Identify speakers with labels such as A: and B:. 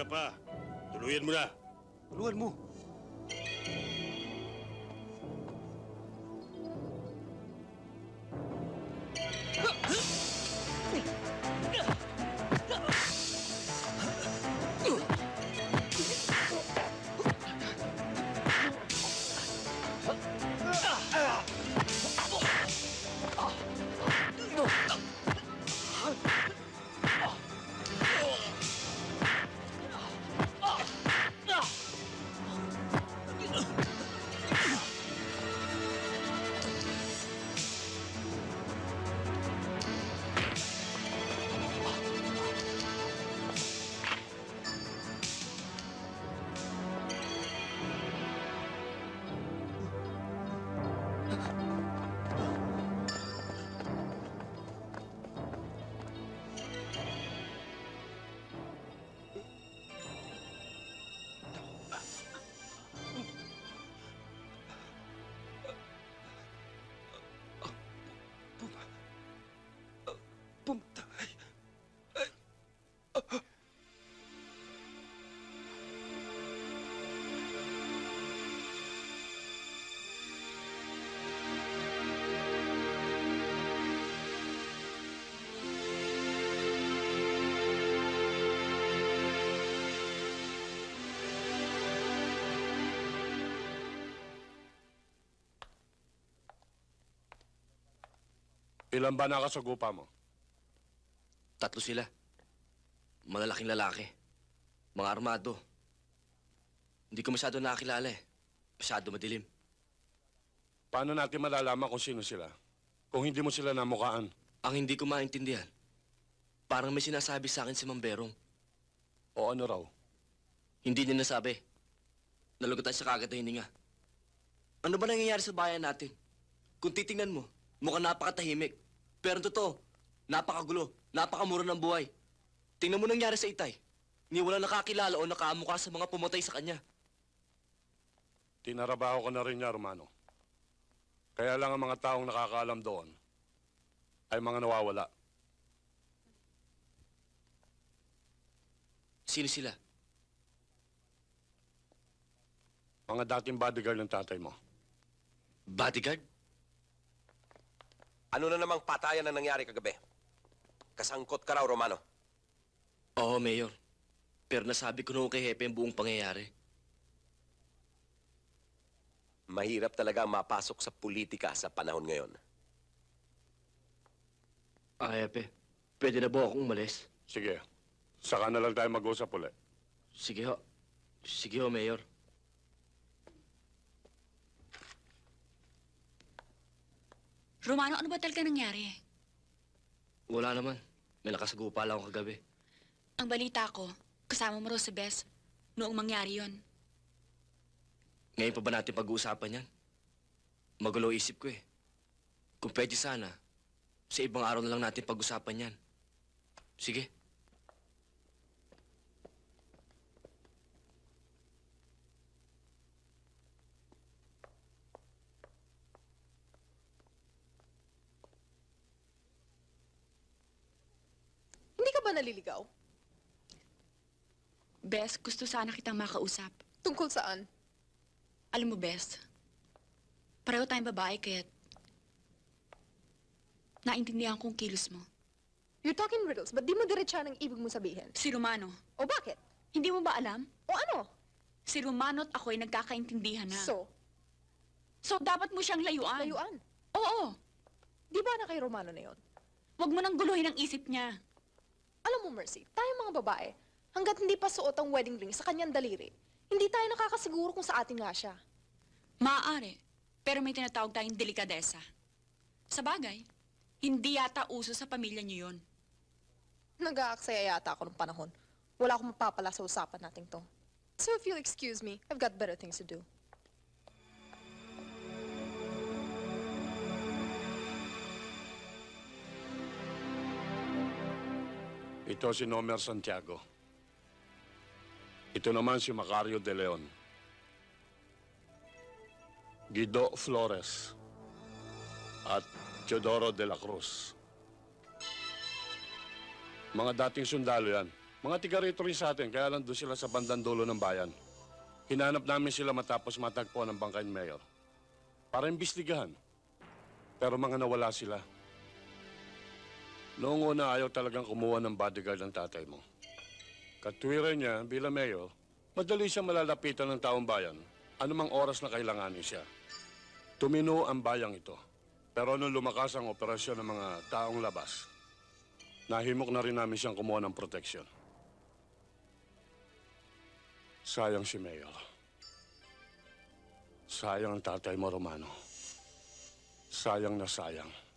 A: pa. Tuluyan mo na.
B: Tulungan mo. Pumatay.
A: Ilan ba nakasagupa mo?
C: 3 sila. Malalaking lalaki. Mga armado. Hindi ko masyado nakakilala eh. Masyado madilim.
A: Paano natin malalaman kung sino sila? Kung hindi mo sila namukaan?
C: Ang hindi ko maintindihan, parang may sinasabi sa akin si Mamberong.
A: O ano raw?
C: Hindi niya nasabi. Nalugutan siya kagad na hininga. Ano ba nangyayari sa bayan natin? Kung titingnan mo, mukhang napakatahimik. Pero totoo, napakagulo, napakamura ng buhay. Tingnan mo nangyari sa Itay. Ni walang nakakilala o nakaamukha sa mga pumatay sa kanya.
A: Tinarabaho ko na rin niya, Romano. Kaya lang ang mga taong nakakaalam doon ay mga nawawala.
C: Sino sila?
A: Mga dating bodyguard ng tatay mo.
C: Bodyguard?
B: Ano na namang patayan na nangyari kagabi? Kasangkot ka raw, Romano.
C: Oo, Mayor. Pero nasabi ko noon kay Hepe ang buong pangyayari.
B: Mahirap talaga mapasok sa politika sa panahon ngayon.
C: Hepe, pwede na ba akong umalis?
A: Sige, saka na lang tayo mag-usap ulit.
C: Sige ho. Sige ho, Mayor.
D: Romano, ano ba talaga nangyari?
C: Wala naman. May nakasagupa lang ako kagabi.
D: Ang balita ko, kasama mo raw si Bes noong mangyari yon.
C: Ngayon pa ba natin pag-uusapan yan? Magulo isip ko eh. Kung pwede sana, sa ibang araw na lang natin pag-usapan yan. Sige.
E: Hindi ka ba naliligaw?
D: Bes, gusto sana kitang makausap.
E: Tungkol saan?
D: Alam mo, Bes, pareho tayong babae kaya't naintindihan kong kilos mo.
E: You're talking riddles, but di mo diretsa ng ibig mo sabihin.
D: Si Romano,
E: O bakit?
D: hindi mo ba alam?
E: O ano?
D: Si Romano at ako'y nagkakaintindihan na.
E: So,
D: dapat mo siyang layuan.
E: layuan.
D: Oo.
E: Di ba na kay Romano na yon?
D: Huwag mo nang guluhin ang isip niya.
E: Alam mo, Mercy, tayong mga babae, hanggat hindi pa suot ang wedding ring sa kanyang daliri, hindi tayo nakakasiguro kung sa atin nga siya.
D: Maaari, pero may tinatawag tayong delikadesa. Sa bagay, hindi yata uso sa pamilya niyo yon.
E: Nag-aaksaya yata ako ng panahon. Wala akong mapapala sa usapan natin to. So if you'll excuse me, I've got better things to do.
A: Ito si Nomer Santiago. Ito naman si Macario de Leon. Guido Flores. At Teodoro de la Cruz. Mga dating sundalo yan. Mga tiga rito rin sa atin, kaya lang doon sila sa bandang dulo ng bayan. Hinanap namin sila matapos matagpuan ng bangkay ni Mayor. Para imbestigahan. Pero mga nawala sila. Noong una, ayaw talagang kumuha ng bodyguard ng tatay mo. Katwiran niya, bilang Mayor, madali siya malalapitan ng taong bayan anumang oras na kailanganin siya. Tumino ang bayang ito. Pero nung lumakas ang operasyon ng mga taong labas, nahimok na rin namin siyang kumuha ng proteksyon. Sayang si Mayor. Sayang ang tatay mo, Romano. Sayang na sayang.